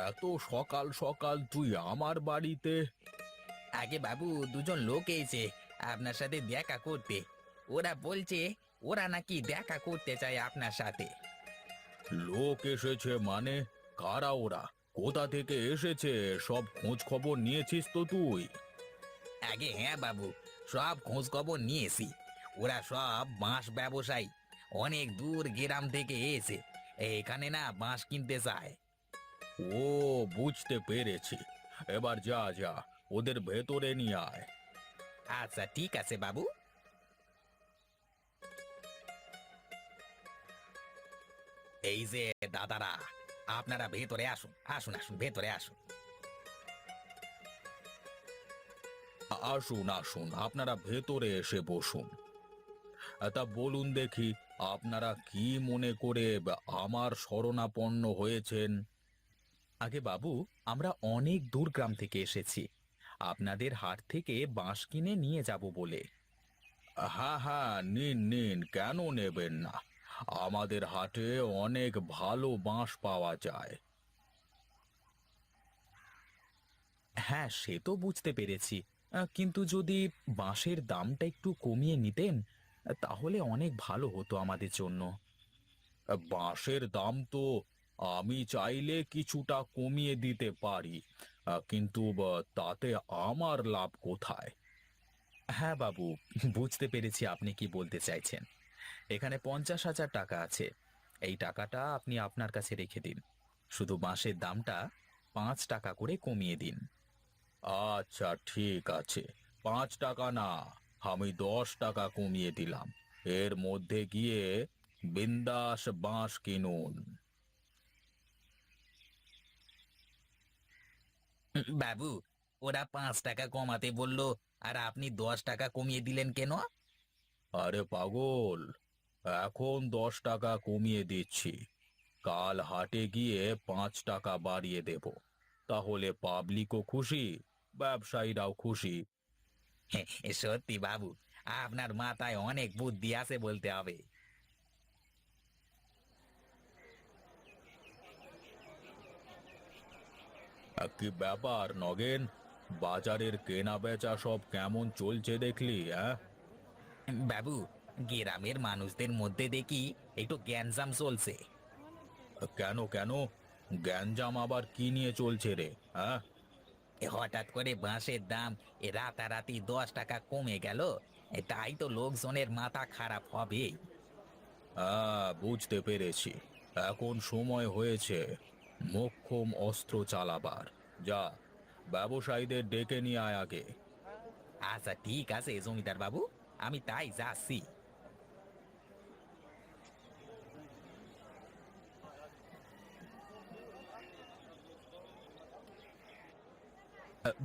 এত সকাল সকাল তুই আমার বাড়িতে? আগে বাবু, দুজন লোক এসে আপনার সাথে দেখা করতে। ওরা বলছে ওরা নাকি দেখা করতে চায় আপনার সাথে। লোক এসেছে মানে? কারা ওরা? কোথা থেকে এসেছে? সব খোঁজ খবর নিয়েছিস তো তুই? আগে হ্যাঁ বাবু, সব খোঁজ খবর নিয়েছি। ওরা সব বাঁশ ব্যবসায়ী, অনেক দূর গ্রাম থেকে এসে এখানে না বাঁশ কিনতে চায়। ও, বুঝতে পেরেছি। এবার যা যা, ওদের ভেতরে নিয়ে আয়। আচ্ছা ঠিক আছে বাবু। এই যে দাদারা, আপনারা ভেতরে আসুন, আসুন আসুন, ভেতরে আসুন। আসুন আসুন, আপনারা ভেতরে এসে বসুন। তা বলুন দেখি, আপনারা কি মনে করে আমার শরণাপন্ন হয়েছেন? আগে বাবু, আমরা অনেক দূর গ্রাম থেকে এসেছি আপনাদের হাট থেকে বাঁশ কিনে নিয়ে যাব বলে। হ্যাঁ হ্যাঁ, নিন নিন, কেন নেবেন না? আমাদের হাটে অনেক ভালো বাঁশ পাওয়া যায়। হ্যাঁ, সে তো বুঝতে পেরেছি, কিন্তু যদি বাঁশের দামটা একটু কমিয়ে নিতেন তাহলে অনেক ভালো হতো আমাদের জন্য। বাঁশের দাম তো আমি চাইলে কিছুটা কমিয়ে দিতে পারি, কিন্তু তাতে আমার লাভ কোথায়? হ্যাঁ বাবু, বুঝতে পেরেছি আপনি কি বলতে চাইছেন। এখানে 50,000 টাকা আছে, এই টাকাটা আপনি আপনার কাছে রেখে দিন, শুধু বাঁশের দামটা 5 টাকা করে কমিয়ে দিন। আচ্ছা ঠিক আছে, 5 টাকা না, আমি 10 টাকা কমিয়ে দিলাম। এর মধ্যে গিয়ে বিন্দাস বাঁশ কিনুন। বাবু, ওরা 5 টাকা কমাতে বললো, আর আপনি 10 টাকা কমিয়ে দিলেন কেন? আরে পাগল, এখন 10 টাকা কমিয়ে দিচ্ছি, কাল হাটে গিয়ে 5 টাকা বাড়িয়ে দেব। তাহলে পাবলিকও খুশি, ব্যবসায়ীরাও খুশি। হ্যাঁ, সত্যি বাবু, আপনার মাথায় অনেক বুদ্ধি আছে বলতে হবে। কি ব্যাপার নগেন, বাজারের কেনা বেচা সব কেমন চলছে দেখলি? হ্যাঁ, বাবু, গ্রামের মানুষদের মধ্যে দেখি একটু গ্যাঞ্জাম চলছে। কেন কেন? গ্যাঞ্জাম আবার কি নিয়ে চলছে রে? হ্যাঁ, হঠাৎ করে বাঁশের দাম রাতারাতি 10 টাকা কমে গেল, তাই তো লোকজনের মাথা খারাপ হবে। হ্যাঁ, বুঝতে পেরেছি। এখন সময় হয়েছে মোক্ষম অস্ত্র চালাবার। যা, ব্যবসায়ীদের ডেকে নিয়ে আয় আগে। আচ্ছা ঠিক আছে জমিদার বাবু, আমি তাই যাচ্ছি।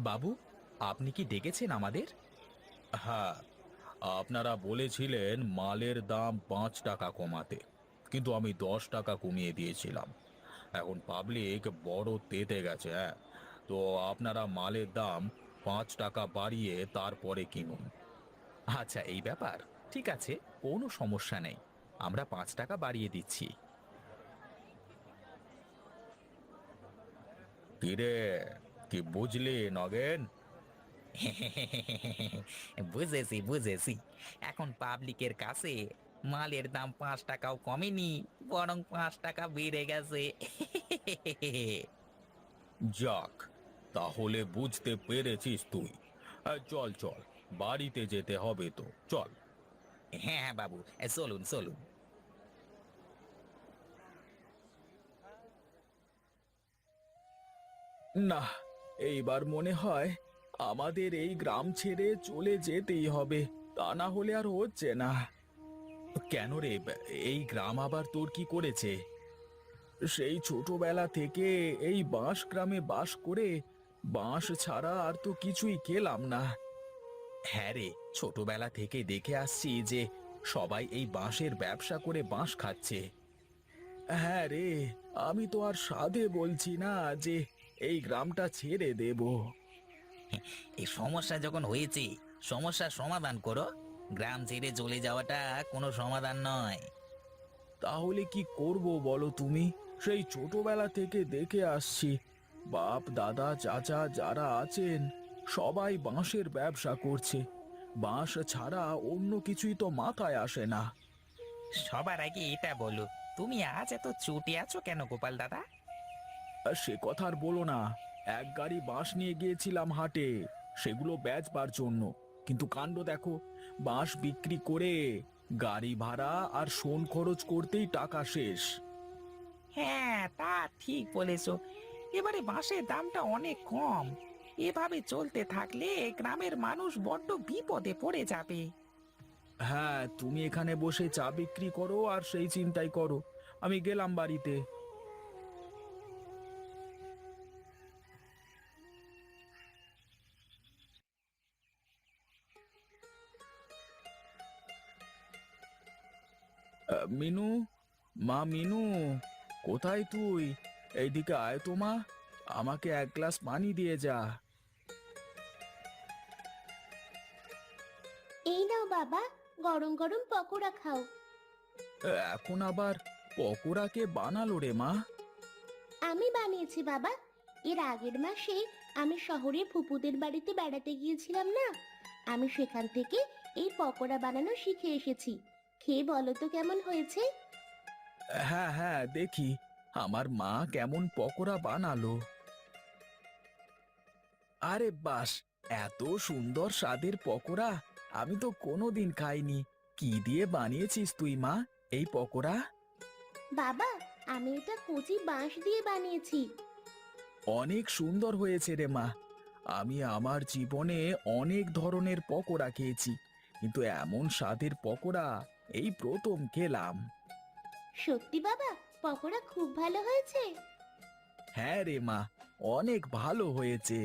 বাবু, আপনি কি ডেকেছেন আমাদের? হ্যাঁ, আপনারা বলেছিলেন মালের দাম 5 টাকা কমাতে, কিন্তু আমি 10 টাকা কমিয়ে দিয়েছিলাম। এখন পাবলিক বড় তেতে গেছে। হ্যাঁ, তো আপনারা মালের দাম 5 টাকা বাড়িয়ে তারপরে কিনুন। আচ্ছা, এই ব্যাপার, ঠিক আছে, কোনো সমস্যা নেই, আমরা 5 টাকা বাড়িয়ে দিচ্ছি। কিরে, কি বুঝলি নগেন? বুঝেছি বুঝেছি, এখন পাবলিকের কাছে মালের দাম 5 টাকাও কমেনি, বরং 5 টাকা বেড়ে গেছে। যাক, তাহলে বুঝতে পেরেছিস তুই। চল চল, বাড়িতে যেতে হবে তো, চল। হ্যাঁ হ্যাঁ বাবু, চলুন চলুন। না, এইবার মনে হয় আমাদের এই গ্রাম ছেড়ে চলে যেতেই হবে, তা না হলে আর হচ্ছে না। কেন রে, এই গ্রাম আবার তোর কি করেছে? সেই ছোটবেলা থেকে এই বাঁশ গ্রামে বাস করে বাঁশ ছাড়া আর তো কিছুই খেলাম না। হ্যাঁ রে, ছোটবেলা থেকে দেখে আসছি যে সবাই এই বাঁশের ব্যবসা করে বাঁশ খাচ্ছে। হ্যাঁ রে, আমি তো আর সাধে বলছি না যে এই গ্রামটা ছেড়ে দেব। এই সমস্যা যখন হয়েছে, সমস্যার সমাধান করো। গ্রাম ছেড়ে চলে যাওয়াটা কোনো সমাধান নয়। তাহলে কি করব বলো তুমি? সেই ছোটবেলা থেকে দেখে আসছি, বাপ দাদা চাচা যারা আছেন সবাই বাঁশের ব্যবসা করছে। বাঁশ ছাড়া অন্য কিছুই তো মাথায় আসে না। সবার আগে এটা বলো, তুমি আজ এত চটে আছো কেন গোপাল দাদা? আর সে কথা আর বলো না। এক গাড়ি বাঁশ নিয়ে গিয়েছিলাম হাটে, সেগুলো বেচবার জন্য। কিন্তু কাণ্ড দেখো, বাঁশ বিক্রি করে গাড়ি ভাড়া আর শোন খরচ করতেই টাকা শেষ। হ্যাঁ, তা ঠিক বলেছো। এবারে বাঁশের দামটা অনেক কম। এভাবে চলতে থাকলে গ্রামের মানুষ বড্ড বিপদে পড়ে যাবে। হ্যাঁ, তুমি এখানে বসে চা বিক্রি করো আর সেই চিন্তাই করো। আমি গেলাম বাড়িতে। মিনু, মা মিনু, কোথায় তুই? এইদিকে আয় তো মা, আমাকে এক গ্লাস পানি দিয়ে যা। এই নাও বাবা, গরম গরম পকোড়া খাও। এখন আবার পকোড়া কে বানালো রে মা? আমি বানিয়েছি বাবা। এর আগের মাসে আমি শহরে ফুপুদের বাড়িতে বেড়াতে গিয়েছিলাম না, আমি সেখান থেকে এই পকোড়া বানানো শিখে এসেছি। খেয়ে বলো তো কেমন হয়েছে। হ্যাঁ হ্যাঁ, দেখি আমার মা কেমন পকোড়া বানালো। আরে বাস, এত সুন্দর স্বাদের পকোড়া আমি তো কোনোদিন খাইনি। কি দিয়ে বানিয়েছিস তুই মা এই পকোড়া? বাবা, আমি এটা কচি বাঁশ দিয়ে বানিয়েছি। অনেক সুন্দর হয়েছে রে মা। আমি আমার জীবনে অনেক ধরনের পকোড়া খেয়েছি, কিন্তু এমন স্বাদের পকোড়া এই প্রথম খেলাম। সত্যি বাবা, পকোড়া খুব ভালো হয়েছে। হ্যাঁ রে মা, অনেক ভালো হয়েছে।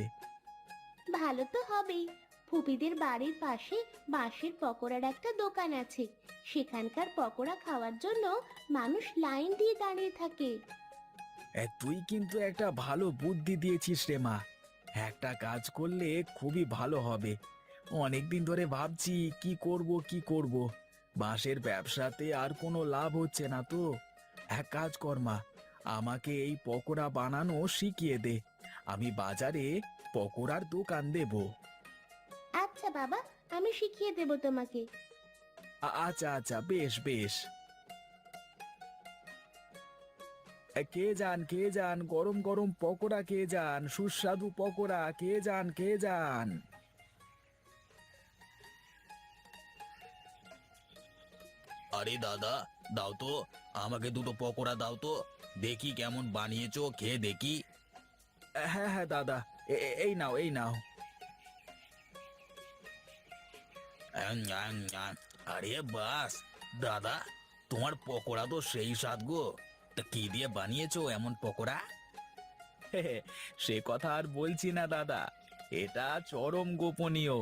ভালো তো হবেই। ফুপিদের বাড়ির পাশে বাঁশের পকোড়ার একটা দোকান আছে। সেখানকার পকোড়া খাওয়ার জন্য মানুষ লাইন দিয়ে দাঁড়িয়ে থাকে। তুই কিন্তু একটা ভালো বুদ্ধি দিয়েছিস রে মা। একটা কাজ করলে খুবই ভালো হবে। অনেকদিন ধরে ভাবছি কি করব। বাঁশের ব্যবসাতে আর কোনো লাভ হচ্ছে না তো। এক কাজ কর মা, আমাকে এই পকোড়া বানানো শিখিয়ে দে। আমি বাজারে পকোড়ার দোকান দেব। আচ্ছা বাবা, আমি শিখিয়ে দেব তোমাকে। আচ্ছা আচ্ছা, বেশ বেশ। কে যান গরম গরম পকোড়া, কে যান সুস্বাদু পকোড়া, কে যান। আরে দাদা, দাও তো, আমাকে দুটো পকোড়া দাও তো, দেখি কেমন বানিয়েছো, খেয়ে দেখি। হ্যাঁ হ্যাঁ দাদা, এই নাও এই নাও। আরে বাস, দাদা, তোমার পকোড়া তো সেই স্বাদ গো। তা কি দিয়ে বানিয়েছো এমন পকোড়া? সে কথা আর বলছি না দাদা, এটা চরম গোপনীয়।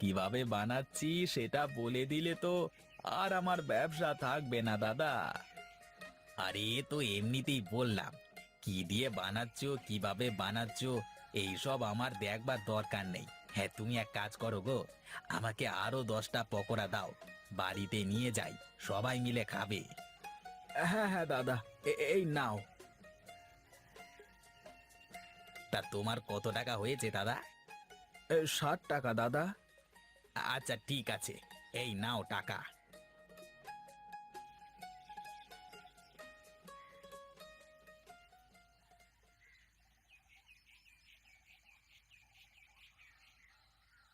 কিভাবে বানাচ্ছি সেটা বলে দিলে তো আর আমার ব্যবসা থাকবে না দাদা। আরে তো এমনিতেই বললাম, কি দিয়ে বানাচ্ছো, কিভাবে বানাচ্ছো, এইসব আমার দেখবার দরকার নেই। হ্যাঁ, তুমি এক কাজ করো গো, আমাকে আরো 10টা পকোড়া দাও, বাড়িতে নিয়ে যাই, সবাই মিলে খাবে। হ্যাঁ হ্যাঁ দাদা, এই নাও। তা তোমার কত টাকা হয়েছে দাদা? 60 টাকা দাদা। আচ্ছা ঠিক আছে, এই নাও টাকা।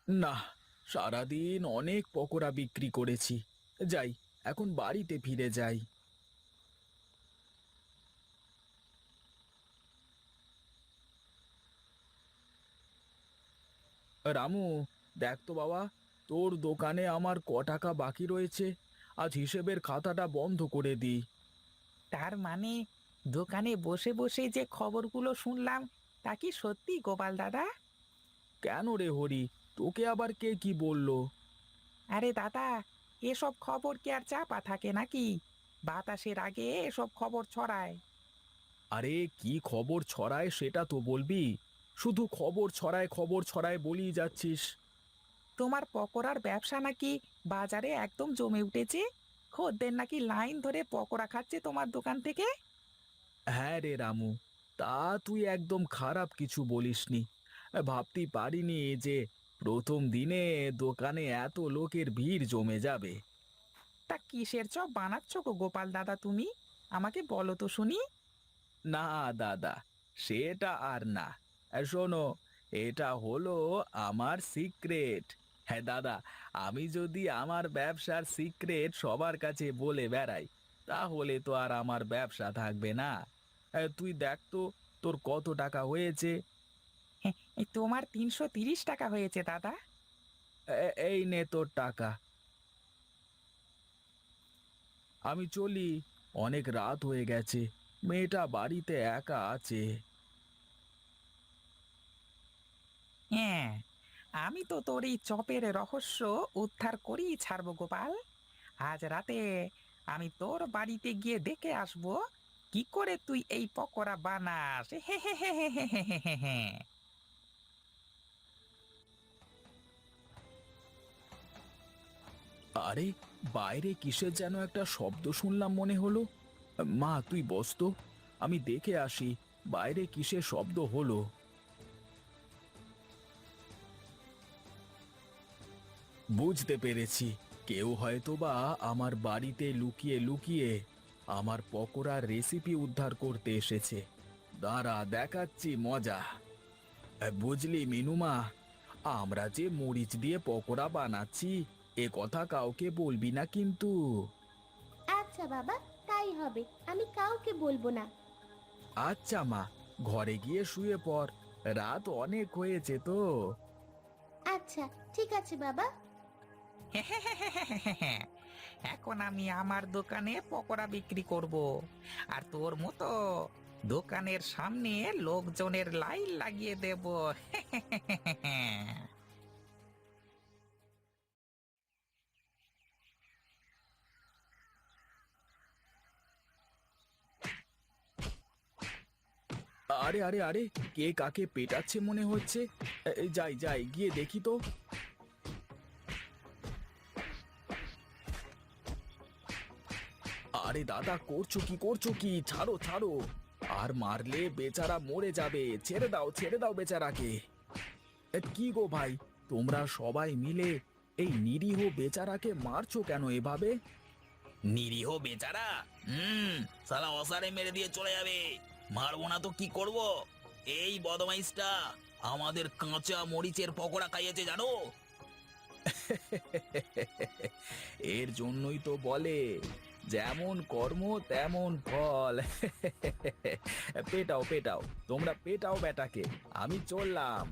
না, সারাদিন অনেক পকোড়া বিক্রি করেছি। যাই, এখন বাড়িতে ফিরে যাই। রামু, দেখ তো বাবা, তোর দোকানে আমার ক টাকা বাকি রয়েছে। আজ হিসেবের খাতাটা বন্ধ করে দিই। তার মানে দোকানে বসে বসে যে খবরগুলো শুনলাম, তা কি সত্যি গোপাল দাদা? কেন রে হরি, তোকে আবার কে কি বললো? আরে দাদা, এসব খবর কি আর চাপা থাকে নাকি? বাতাসের আগে এসব খবর ছড়ায়। আরে কি খবর ছড়ায় সেটা তো বলবি। শুধু খবর ছড়ায় বলেই যাচ্ছিস। তোমার পকোড়ার ব্যবসা নাকি বাজারে একদম জমে উঠেছে। খদ্দের নাকি লাইন ধরে পকোড়া খাচ্ছে তোমার দোকান থেকে। হ্যাঁ রে রামু, তা তুই একদম খারাপ কিছু বলিসনি। ভাবতেই পারিনি যে প্রথম দিনে দোকানে এত লোকের ভিড় জমে যাবে। তা কিসের চপ বানাচ্ছ গো গোপাল দাদা তুমি? আমাকে বলো তো শুনি। না দাদা, সেটা আর না। শোনো, এটা হলো আমার সিক্রেট। হ্যাঁ দাদা, আমি যদি আমার ব্যবসার সিক্রেট সবার কাছে বলে বেড়াই, তাহলে তো আর আমার ব্যবসা থাকবে না। তুই দেখ তো, তোর কত টাকা হয়েছে। এই তোমার 330 টাকা হয়েছে দাদা। এই নে তোর টাকা। আমি চলি, অনেক রাত হয়ে গেছে, মেয়েটা বাড়িতে একা আছে। হ্যাঁ, আমি তো তোর এই চপের রহস্য উদ্ধার করেই ছাড়বো গোপাল। আজ রাতে আমি তোর বাড়িতে গিয়ে দেখে আসবো কি করে তুই এই পকোড়া বানাস। হে হে হে হে হে হে হে হে হে। আরে, বাইরে কিসের যেন একটা শব্দ শুনলাম মনে হলো। মা তুই বস তো, আমি দেখে আসি বাইরে কিসের শব্দ হলো। বুঝতে পেরেছি, কেউ হয়তোবা আমার বাড়িতে লুকিয়ে লুকিয়ে আমার পকোড়ার রেসিপি উদ্ধার করতে এসেছে। দাঁড়া, দেখাচ্ছি মজা। বুঝলি মিনুমা, আমরা যে মরিচ দিয়ে পকোড়া বানাচ্ছি, এ কথা কাউকে বলবি না কিন্তু। আচ্ছা বাবা, তাই হবে, আমি কাউকে বলবো না। আচ্ছা মা, ঘরে গিয়ে শুয়ে পড়, রাত অনেক হয়েছে তো। আচ্ছা, ঠিক আছে বাবা। এখন আমি আমার দোকানে পকোড়া বিক্রি করব, আর তোর মতো দোকানের সামনে লোকজনের লাইন লাগিয়ে দেব। আরে আরে আরে, কে কাকে পেটাচ্ছে মনে হচ্ছে। যাই যাই, গিয়ে দেখি তো। আরে দাদা, করছো কি, ছাড়ো ছাড়ো। আর মারলে বেচারা মরে যাবে, ছেড়ে দাও বেচারাকে। কি গো ভাই, তোমরা সবাই মিলে এই নিরীহ বেচারাকে মারছো কেন এভাবে? নিরীহ বেচারা? সালা অসারে মেরে দিয়ে চলে যাবে। মারবো না তো কি করব? এই বদমাইশটা আমাদের কাঁচা মরিচের পকোড়া খাইয়েছে জানো। এর জন্যই তো বলে, যেমন কর্ম তেমন ফল। পেটাও পেটাও, তোমরা পেটাও বেটাকে, আমি চললাম।